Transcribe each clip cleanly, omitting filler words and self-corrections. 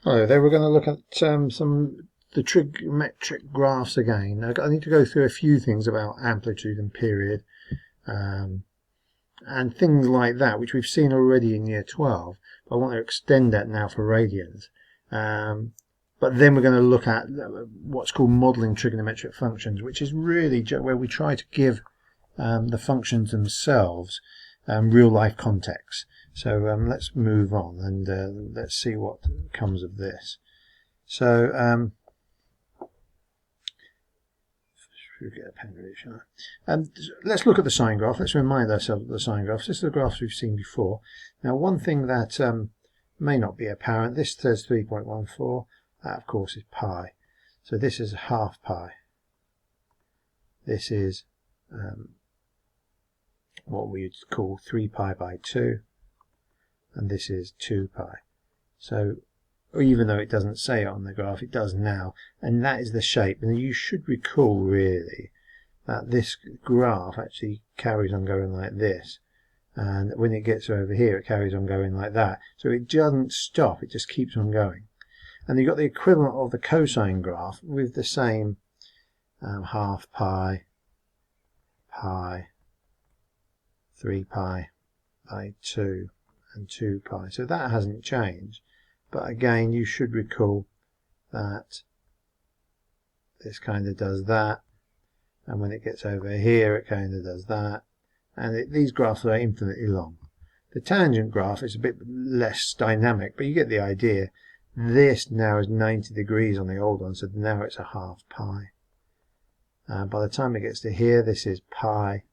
Hello there, we're going to look at the trigonometric graphs again. I need to go through a few things about amplitude and period and things like that, which we've seen already in year 12. But I want to extend that now for radians. But then we're going to look at what's called modelling trigonometric functions, which is really where we try to give the functions themselves real life context. So let's move on and let's see what comes of this. So get a pen ready, shall I? Let's look at the sine graph. Let's remind ourselves of the sine graphs. This is the graphs we've seen before. Now, one thing that may not be apparent, this says 3.14. That, of course, is pi. So this is half pi. This is what we would call 3 pi by 2. And this is 2 pi. So even though it doesn't say it on the graph, it does now, and that is the shape. And you should recall really that this graph actually carries on going like this, and when it gets over here it carries on going like that. So it doesn't stop, it just keeps on going. And you've got the equivalent of the cosine graph with the same half pi, pi, 3 pi by 2 and 2 pi. So that hasn't changed, but again you should recall that this kind of does that, and when it gets over here it kind of does that, and these graphs are infinitely long. The tangent graph is a bit less dynamic, but you get the idea. This now is 90 degrees on the old one, so now it's a half pi. By the time it gets to here, this is pi,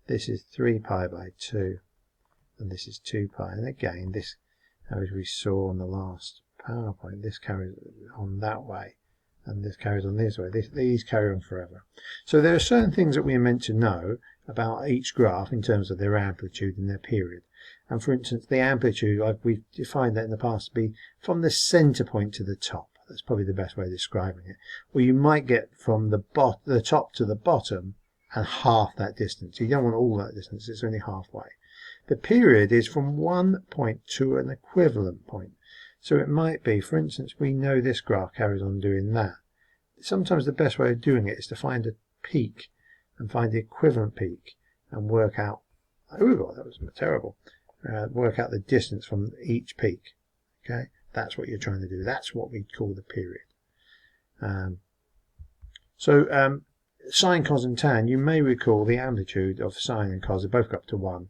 this is 3 pi by 2, and this is 2 pi. And again, this, as we saw on the last PowerPoint, this carries on that way, and this carries on this way. These carry on forever. So there are certain things that we are meant to know about each graph in terms of their amplitude and their period. And for instance, the amplitude, we've defined that in the past to be from the center point to the top. That's probably the best way of describing it. Or you might get from the top to the bottom and half that distance. You don't want all that distance, it's only halfway. The period is from one point to an equivalent point. So it might be, for instance, we know this graph carries on doing that. Sometimes the best way of doing it is to find a peak and find the equivalent peak and work out, oh, that was terrible, work out the distance from each peak. Okay, that's what you're trying to do. That's what we call the period. Sine, cos and tan, you may recall the amplitude of sine and cos are both up to 1.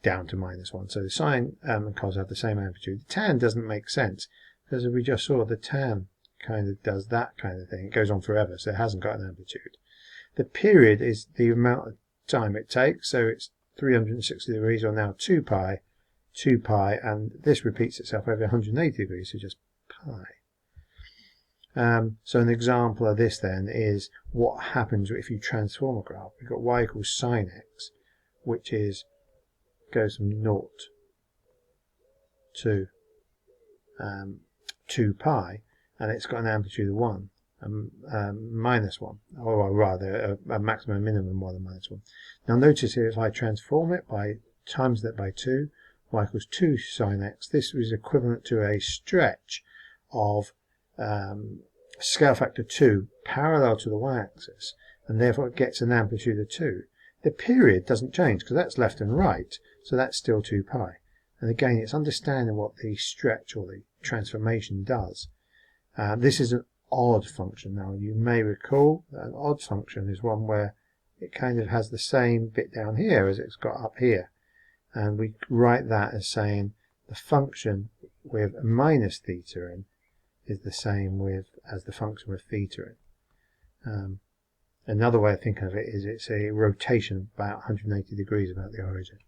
Down to -1. So the sine and cos have the same amplitude. The tan doesn't make sense because as we just saw, the tan kind of does that kind of thing. It goes on forever, so it hasn't got an amplitude. The period is the amount of time it takes, so it's 360 degrees, or now 2 pi, and this repeats itself over 180 degrees, so just pi. So an example of this then is what happens if you transform a graph. We've got y equals sine x, which is goes from 0 to 2 pi, and it's got an amplitude of 1 minus 1, or rather a maximum and minimum 1 and -1. Now notice here, if I transform it by times that by 2, y equals 2 sine x, this is equivalent to a stretch of scale factor 2 parallel to the y-axis, and therefore it gets an amplitude of 2. The period doesn't change because that's left and right, so that's still 2 pi. And again, it's understanding what the stretch or the transformation does. This is an odd function. Now you may recall that an odd function is one where it kind of has the same bit down here as it's got up here, and we write that as saying the function with minus theta in is the same as the function with theta in. Another way of thinking of it is it's a rotation of about 180 degrees about the origin.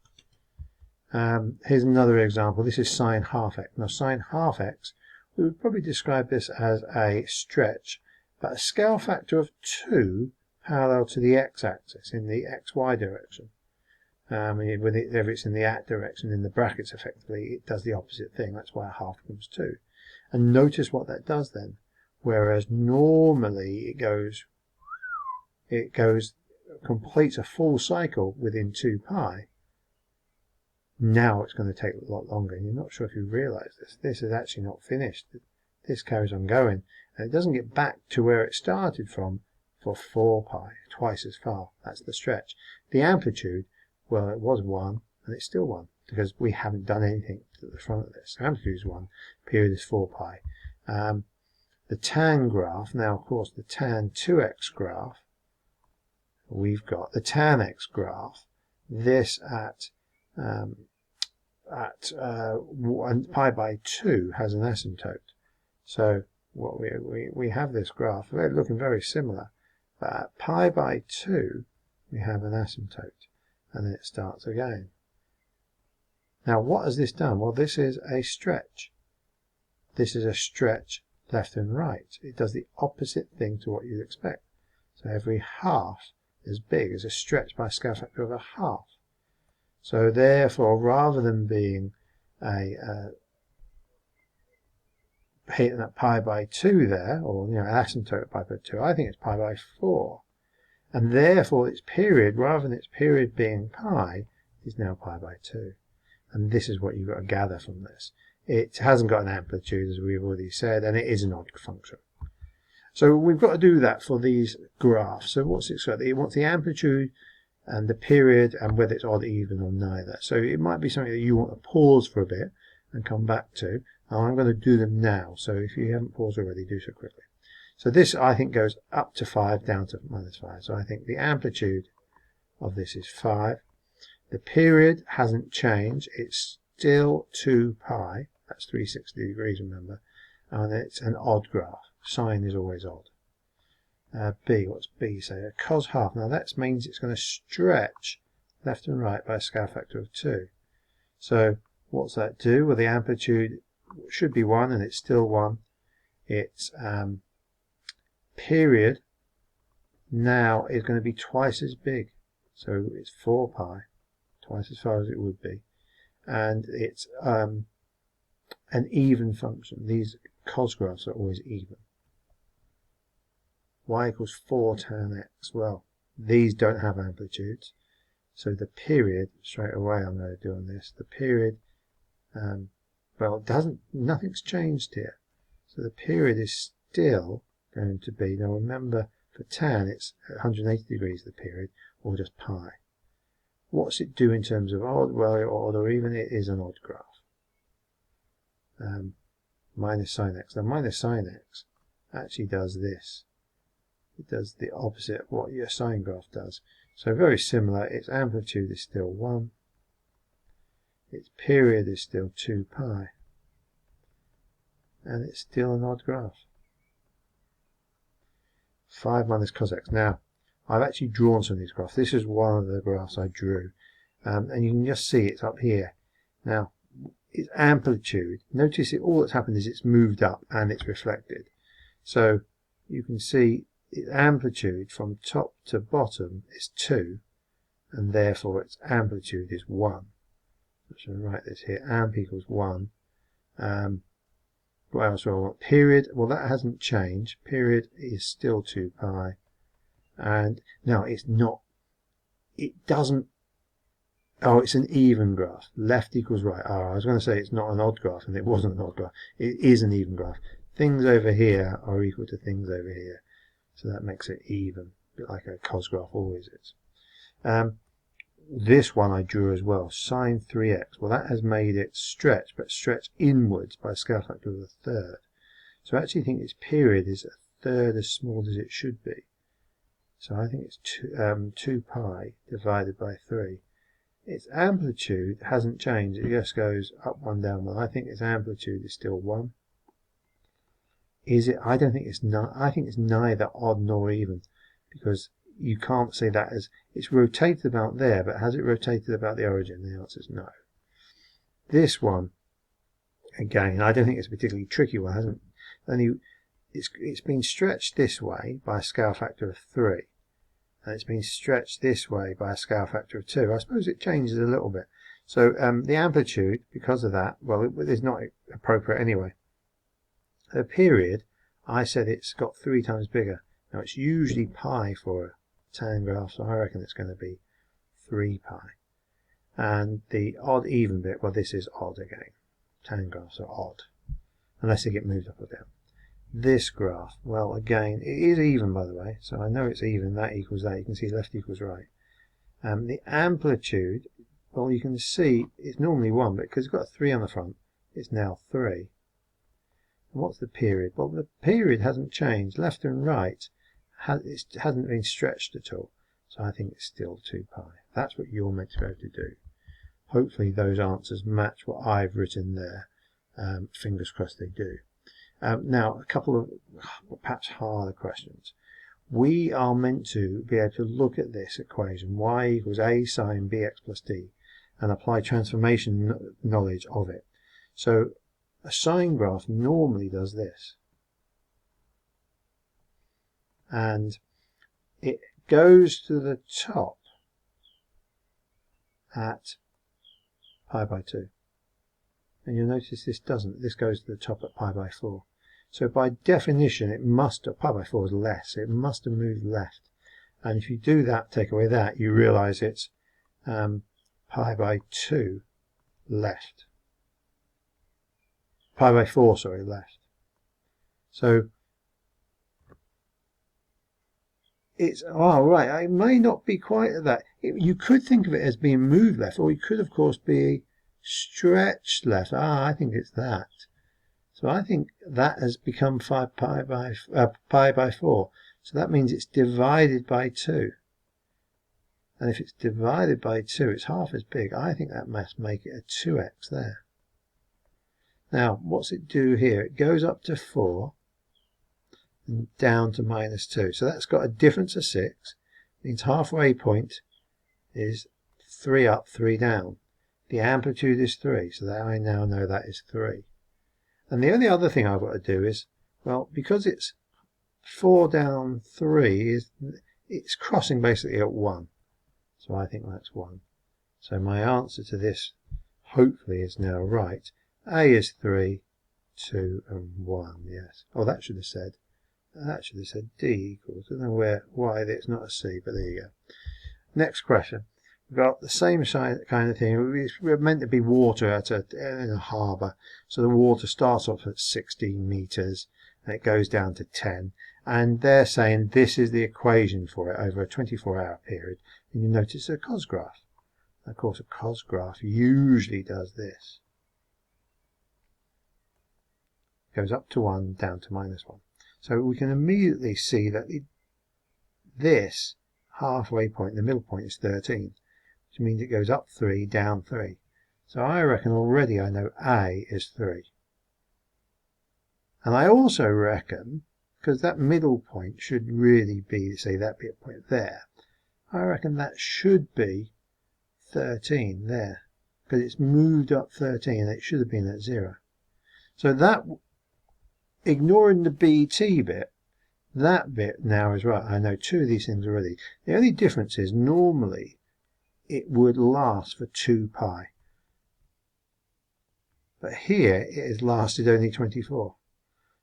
Here's another example. This is sine half x. Now sine half x, we would probably describe this as a stretch, but a scale factor of 2 parallel to the x-axis in the xy direction. Whenever it's in the at direction, in the brackets effectively, it does the opposite thing. That's why a half becomes 2. And notice what that does then. Whereas normally it completes a full cycle within 2 pi. Now it's going to take a lot longer, and you're not sure if you realise this. This is actually not finished. this carries on going, and it doesn't get back to where it started from for 4 pi, twice as far. That's the stretch. The amplitude, well, it was 1, and it's still 1, because we haven't done anything to the front of this. Amplitude is 1, period is 4 pi. The tan graph, now of course the tan 2x graph, we've got the tan x graph, this at 1 pi by 2 has an asymptote. So what we have this graph, they're looking very similar, but at pi by 2 we have an asymptote, and then it starts again. Now what has this done? Well, this is a stretch. This is a stretch left and right. It does the opposite thing to what you'd expect. So every half as big as a stretch by a scale factor of a half. So therefore, rather than being hitting at pi by 2 there, or an asymptote at pi by 2, I think it's pi by 4. And therefore its period, rather than its period being pi, is now pi by 2. And this is what you've got to gather from this. It hasn't got an amplitude, as we've already said, and it is an odd function. So we've got to do that for these graphs. So what's it got? It wants the amplitude and the period, and whether it's odd, even, or neither. So it might be something that you want to pause for a bit and come back to. And I'm going to do them now. So if you haven't paused already, do so quickly. So this, I think, goes up to 5, down to -5. So I think the amplitude of this is 5. The period hasn't changed. It's still 2 pi. That's 360 degrees, remember. And it's an odd graph. Sine is always odd. B, what's B say? A cos half. Now that means it's going to stretch left and right by a scale factor of 2. So what's that do? Well, the amplitude should be 1, and it's still 1. Its period now is going to be twice as big. So it's 4 pi, twice as far as it would be. And it's an even function. These cos graphs are always even. Y equals 4 tan x. Well, these don't have amplitudes. So the period, straight away I'm going to do on this, the period, well, nothing's changed here. So the period is still going to be, now remember, for tan it's 180 degrees the period, or just pi. What's it do in terms of odd? Well, odd or even, it is an odd graph. Minus sine x. Now minus sine x actually does this. It does the opposite of what your sine graph does. So very similar. Its amplitude is still 1. Its period is still 2 pi. And it's still an odd graph. 5 minus cos x. Now, I've actually drawn some of these graphs. This is one of the graphs I drew. And you can just see it's up here. Now, its amplitude, notice all that's happened is it's moved up and it's reflected. So you can see its amplitude from top to bottom is 2, and therefore its amplitude is 1. So write this here, amp equals 1. What else do I want? Period, well that hasn't changed. Period is still 2 pi. And now it's not, it doesn't, oh, it's an even graph. Left equals right. Oh, I was going to say it's not an odd graph, and it wasn't an odd graph. It is an even graph. Things over here are equal to things over here. So that makes it even, a bit like a cos graph always is. This one I drew as well, sine 3x. Well, that has made it stretch, but stretch inwards by a scale factor of 1/3. So I actually think its period is 1/3 as small as it should be. So I think it's 2 pi divided by 3. Its amplitude hasn't changed. It just goes up, 1, down, 1. I think its amplitude is still 1. Is it? I don't think it's not. I think it's neither odd nor even, because you can't say that as it's rotated about there, but has it rotated about the origin? The answer is no. This one, again, I don't think it's a particularly tricky one. Hasn't only it's been stretched this way by a scale factor of 3, and it's been stretched this way by a scale factor of 2. I suppose it changes a little bit. So the amplitude, because of that, well, it is not appropriate anyway. The period, I said it's got 3 times bigger. Now it's usually pi for a tan graph, so I reckon it's going to be 3 pi. And the odd even bit, well, this is odd again. Tan graphs are odd, unless they get moved up or down. this graph, well, again, it is even, by the way, so I know it's even. That equals that. You can see left equals right. The amplitude, well, you can see it's normally 1, but because it's got a 3 on the front, it's now 3. And what's the period? Well, the period hasn't changed. Left and right, it hasn't been stretched at all. So I think it's still 2 pi. That's what you're meant to be able to do. Hopefully those answers match what I've written there. Fingers crossed they do. Now, a couple of perhaps harder questions. We are meant to be able to look at this equation, y equals a sine bx plus d, and apply transformation knowledge of it. So a sine graph normally does this. And it goes to the top at pi by 2. And you'll notice this doesn't. This goes to the top at pi by 4. So by definition, it must have, pi by 4 is less, so it must have moved left. And if you do that, take away that, you realize it's pi by 2 left. Pi by 4, sorry, left. So it's, oh right, it may not be quite at that. You could think of it as being moved left, or it could of course be stretched left. I think it's that. So I think that has become pi by 4. So that means it's divided by 2. And if it's divided by 2, it's half as big. I think that must make it a 2x there. Now, what's it do here? It goes up to 4 and down to minus 2. So that's got a difference of 6. Means halfway point is 3 up, 3 down. The amplitude is 3, so that I now know that is 3. And the only other thing I've got to do is, well, because it's 4 down 3, it's crossing basically at 1. So I think that's 1. So my answer to this, hopefully, is now right. A is 3, 2, and 1, yes. Oh, that should have said D equals, I don't know why it's not a C, but there you go. Next question. We've got the same kind of thing. We're meant to be water in a harbour. So the water starts off at 16 meters and it goes down to 10. And they're saying this is the equation for it over a 24-hour period. And you notice a cos graph. Of course, a cos graph usually does this. Goes up to 1, down to minus 1. So we can immediately see that this halfway point, the middle point, is 13. Which means it goes up 3, down 3. So I reckon already I know A is 3. And I also reckon, because that middle point should really be, say, that bit point there, I reckon that should be 13 there. Because it's moved up 13 and it should have been at 0. So that, ignoring the BT bit, that bit now is right. I know 2 of these things already. The only difference is normally it would last for 2 pi. But here it has lasted only 24.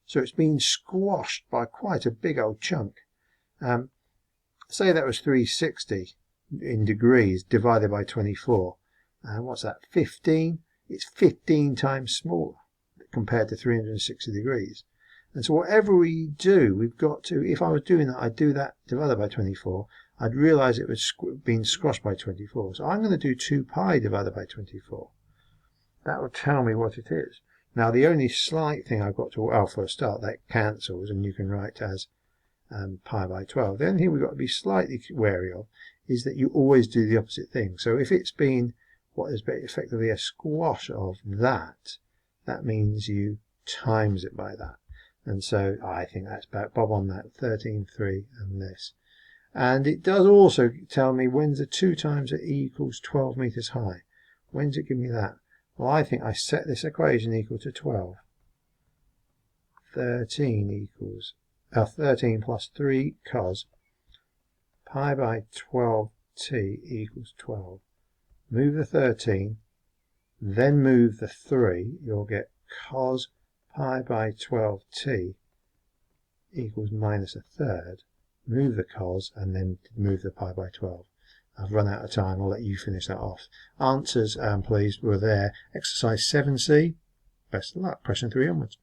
So it's been squashed by quite a big old chunk. Say that was 360 in degrees divided by 24. What's that, 15? It's 15 times smaller compared to 360 degrees. And so whatever we do, we've got to, if I was doing that, I'd do that divided by 24. I'd realise it was being squashed by 24. So I'm going to do 2 pi divided by 24. That will tell me what it is. Now the only slight thing I've got to, well, for a start, that cancels and you can write as pi by 12. The only thing we've got to be slightly wary of is that you always do the opposite thing. So if it's been what is effectively a squash of that, that means you times it by that. And so I think that's about bob on that, 13, 3 and this. And it does also tell me when's the 2 times at E equals 12 meters high. When's it give me that? Well, I think I set this equation equal to 12. 13 equals 13 plus 3 cos pi by 12t equals 12. Move the 13, then move the 3. You'll get cos pi by 12t equals minus a third. Move the cos and then move the pi by 12. I've run out of time. I'll let you finish that off. Answers, please, were there. Exercise 7C. Best of luck. Question 3 onwards.